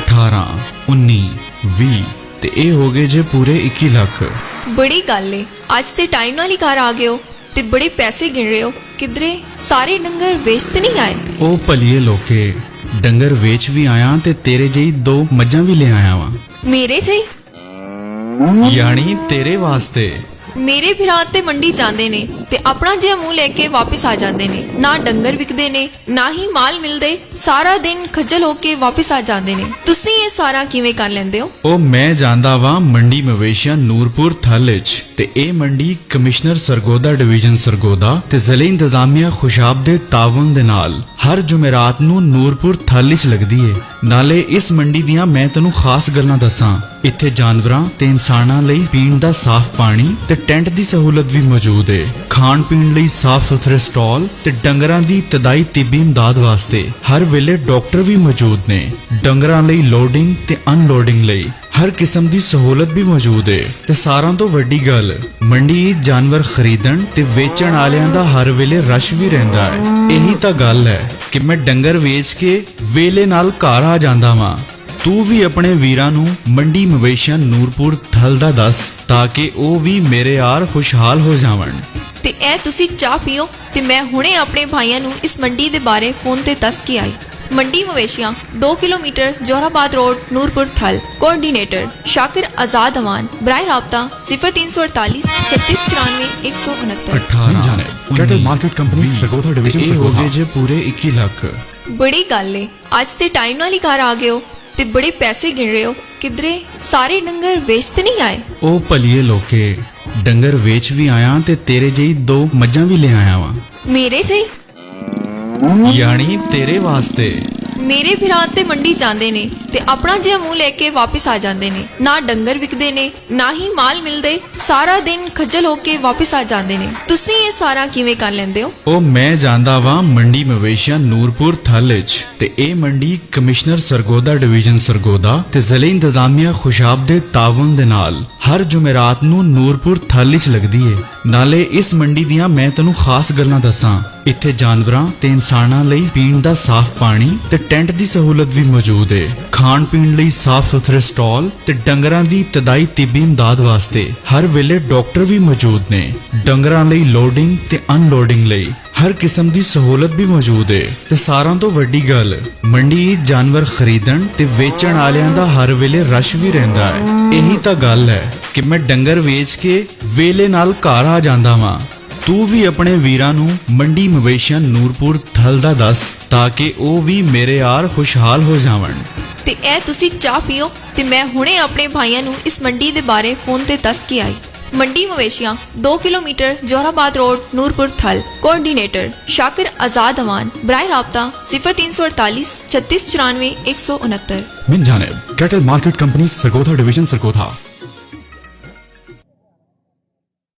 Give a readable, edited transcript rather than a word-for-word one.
18 19 20 ਤੇ ਇਹ ਹੋ ਗਏ ਜੇ ਪੂਰੇ 21 ਲੱਖ। बड़ी गल है, अज ते टाइम नाल ही घर आ गए हो ते बड़े पैसे गिन रहे हो। किधरे सारे डंगर वेच ते नहीं आए? ਉਹ ਭਲੀਏ ਲੋਕੇ, ਡੰਗਰ ਵੇਚ ਵੀ ਆਇਆ ਤੇ ਤੇਰੇ ਜਿਹੀ 2 ਮੱਝਾਂ ਵੀ ਲੈ ਆਇਆ ਵਾਂ। मेरे जही ਯਾਨੀ ਤੇਰੇ ਵਾਸਤੇ। मेरे भरा ते मंडी जांदे ने ते अपना जिहा मुंह लेके वापस आ जांदे ने। ना डंगर विकदे ने ना ही माल मिलदे, सारा दिन खज्जल होके वापस आ जांदे ने। तुसी ये सारा किवें कर लैंदे हो? ਉਹ ਮੈਂ ਜਾਂਦਾ ਵਾਂ ਮੰਡੀ ਮਵੇਸ਼ੀਆਂ ਨੂਰਪੁਰ ਥਲ ਵਿੱਚ ਤੇ ਇਹ ਮੰਡੀ ਕਮਿਸ਼ਨਰ ਸਰਗੋਦਾ ਡਿਵੀਜ਼ਨ ਸਰਗੋਦਾ ਤੇ ਜ਼ਿਲ੍ਹੇ ਇੰਤਜ਼ਾਮੀਆ ਖੁਸ਼ਾਬ ਦੇ ਤਾਵਨ ਦੇ ਨਾਲ ਹਰ ਜੁਮੇਰਾਤ ਨੂੰ ਨੂਰਪੁਰ ਥਲ ਵਿੱਚ ਲੱਗਦੀ ਏ। ਨਾਲੇ ਇਸ ਮੰਡੀ ਦੀਆਂ ਮੈਂ ਤੈਨੂੰ ਖਾਸ ਗੱਲਾਂ ਦੱਸਾਂ। ਇੱਥੇ ਜਾਨਵਰਾਂ ਤੇ ਇਨਸਾਨਾਂ ਲਈ ਪੀਣ ਦਾ ਸਾਫ਼ ਪਾਣੀ ਤੇ ਟੈਂਟ ਦੀ ਸਹੂਲਤ ਵੀ ਮੌਜੂਦ ਏ। ਖਾਣ ਪੀਣ ਲਈ ਸਾਫ਼ ਸੁਥਰੇ ਸਟਾਲ ਤੇ ਡੰਗਰਾਂ ਦੀ ਤਦਾਈ ਤਿੱਬੀ ਇਮਦਾਦ ਵਾਸਤੇ ਹਰ ਵੇਲੇ ਡਾਕਟਰ ਵੀ ਮੌਜੂਦ ਨੇ। ਡੰਗਰਾਂ ਲਈ ਲੋਡਿੰਗ ਤੇ ਅਨਲੋਡਿੰਗ ਲਈ ਹਰ ਕਿਸਮ ਦੀ ਸਹੂਲਤ ਵੀ ਮੌਜੂਦ ਏ। ਤੇ ਸਾਰਿਆਂ ਤੋਂ ਵੱਡੀ ਗੱਲ, ਮੰਡੀ ਜਾਨਵਰ ਖਰੀਦਣ ਤੇ ਵੇਚਣ ਵਾਲਿਆਂ ਦਾ ਹਰ ਵੇਲੇ ਰਸ਼ ਵੀ ਰਹਿੰਦਾ ਹੈ। ਇਹੀ ਤਾਂ ਗੱਲ ਹੈ ਕਿ ਮੈਂ ਡੰਗਰ ਵੇਚ ਕੇ ਵੇਲੇ ਨਾਲ ਘਰ ਆ ਜਾਂਦਾ ਵਾਂ। ਤੂੰ ਵੀ ਆਪਣੇ ਵੀਰਾਂ ਨੂੰ ਮੰਡੀ ਮਵੇਸ਼ੀਆਂ ਨੂਰਪੁਰ ਥਲ ਦਾ ਦੱਸ ਤਾਂ ਕਿ ਉਹ ਵੀ ਮੇਰੇ ਯਾਰ ਖੁਸ਼ਹਾਲ ਹੋ ਜਾਵਣ। ਤੇ ਇਹ ਤੁਸੀਂ ਚਾਹ ਪੀਓ ਤੇ ਮੈਂ ਹੁਣੇ ਆਪਣੇ ਭਾਈਆਂ ਨੂੰ ਇਸ ਮੰਡੀ ਦੇ ਬਾਰੇ ਫੋਨ ਤੇ ਦੱਸ ਕੇ ਆਈ। मंडी मवेशियां 2 kilometre Jorabad road Noorpur Thal. Coordinator Shakir Azad Aman. बराए राब्ता 0348 36 94 169। 18 cattle market company Sargodha division ਇਹ ਹੋ सरगोधा। ਗਏ ਜੇ ਪੂਰੇ 21 ਲੱਖ। बड़ी गल है, अज ते टाइम नाल ही घर आ गए हो ते बड़े पैसे गिन रहे हो। किधरे सारे डंगर वेच ते नहीं आए? ਉਹ ਭਲੀਏ ਲੋਕੇ, ਡੰਗਰ ਵੇਚ ਵੀ ਆਇਆ ਤੇ ਤੇਰੇ ਜਿਹੀ 2 ਮੱਝਾਂ ਵੀ ਲੈ ਆਇਆ ਵਾਂ। मेरे जही ਯਾਨੀ ਤੇਰੇ ਵਾਸਤੇ। मेरे भरा ते मंडी जांदे ने ते अपना जिहा मुंह लेके वापस आ जांदे ने। ना डंगर विकदे ने ना ही माल मिलदे, सारा दिन खज्जल होके वापस आ जांदे ने। तुसी ये सारा किवें कर लैंदे हो? ਉਹ ਮੈਂ ਜਾਂਦਾ ਵਾਂ ਮੰਡੀ ਮਵੇਸ਼ੀਆਂ ਨੂਰਪੁਰ ਥਲ ਵਿੱਚ ਤੇ ਇਹ ਮੰਡੀ ਕਮਿਸ਼ਨਰ ਸਰਗੋਦਾ ਡਿਵੀਜ਼ਨ ਸਰਗੋਦਾ ਤੇ ਜ਼ਿਲ੍ਹੇ ਇੰਤਜ਼ਾਮੀਆ ਖੁਸ਼ਾਬ ਦੇ ਤਾਵਨ ਦੇ ਨਾਲ ਹਰ ਜੁਮੇਰਾਤ ਨੂੰ ਨੂਰਪੁਰ ਥਲ ਵਿੱਚ ਲੱਗਦੀ ਏ। ਨਾਲੇ ਇਸ ਮੰਡੀ ਦੀਆਂ ਮੈਂ ਤੈਨੂੰ ਖਾਸ ਗੱਲਾਂ ਦੱਸਾਂ। ਇੱਥੇ ਜਾਨਵਰਾਂ ਤੇ ਇਨਸਾਨਾਂ ਲਈ ਪੀਣ ਦਾ ਸਾਫ਼ ਪਾਣੀ ਤੇ ਟੈਂਟ ਦੀ ਸਹੂਲਤ ਵੀ ਮੌਜੂਦ ਏ। ਖਾਣ ਪੀਣ ਲਈ ਸਾਫ਼ ਸੁਥਰੇ ਸਟਾਲ ਤੇ ਡੰਗਰਾਂ ਦੀ ਤਦਾਈ ਤਿੱਬੀ ਇਮਦਾਦ ਵਾਸਤੇ ਹਰ ਵੇਲੇ ਡਾਕਟਰ ਵੀ ਮੌਜੂਦ ਨੇ। ਡੰਗਰਾਂ ਲਈ ਲੋਡਿੰਗ ਤੇ ਅਨਲੋਡਿੰਗ ਲਈ ਹਰ ਕਿਸਮ ਦੀ ਸਹੂਲਤ ਵੀ ਮੌਜੂਦ ਏ। ਤੇ ਸਾਰਿਆਂ ਤੋਂ ਵੱਡੀ ਗੱਲ, ਮੰਡੀ ਜਾਨਵਰ ਖਰੀਦਣ ਤੇ ਵੇਚਣ ਵਾਲਿਆਂ ਦਾ ਹਰ ਵੇਲੇ ਰਸ਼ ਵੀ ਰਹਿੰਦਾ ਹੈ। ਇਹੀ ਤਾਂ ਗੱਲ ਹੈ ਕਿ ਮੈਂ ਡੰਗਰ ਵੇਚ ਕੇ ਵੇਲੇ ਨਾਲ ਘਰ ਆ ਜਾਂਦਾ ਵਾਂ। ਤੂੰ ਵੀ ਆਪਣੇ ਵੀਰਾਂ ਨੂੰ ਮੰਡੀ ਮਵੇਸ਼ੀਆਂ ਨੂਰਪੁਰ ਥਲ ਦਾ ਦੱਸ ਤਾਂ ਕਿ ਉਹ ਵੀ ਮੇਰੇ ਯਾਰ ਖੁਸ਼ਹਾਲ ਹੋ ਜਾਵਣ। ਤੇ ਇਹ ਤੁਸੀਂ ਚਾਹ ਪੀਓ ਤੇ ਮੈਂ ਹੁਣੇ ਆਪਣੇ ਭਾਈਆਂ ਨੂੰ ਇਸ ਮੰਡੀ ਦੇ ਬਾਰੇ ਫੋਨ ਤੇ ਦੱਸ ਕੇ ਆਈ। मंडी मवेशियां 2 kilometre Jorabad road Noorpur Thal. Coordinator Shakir Azad Aman. बराए राब्ता 0348 36 94 169। मिन जानेब cattle market company Sargodha division Sargodha.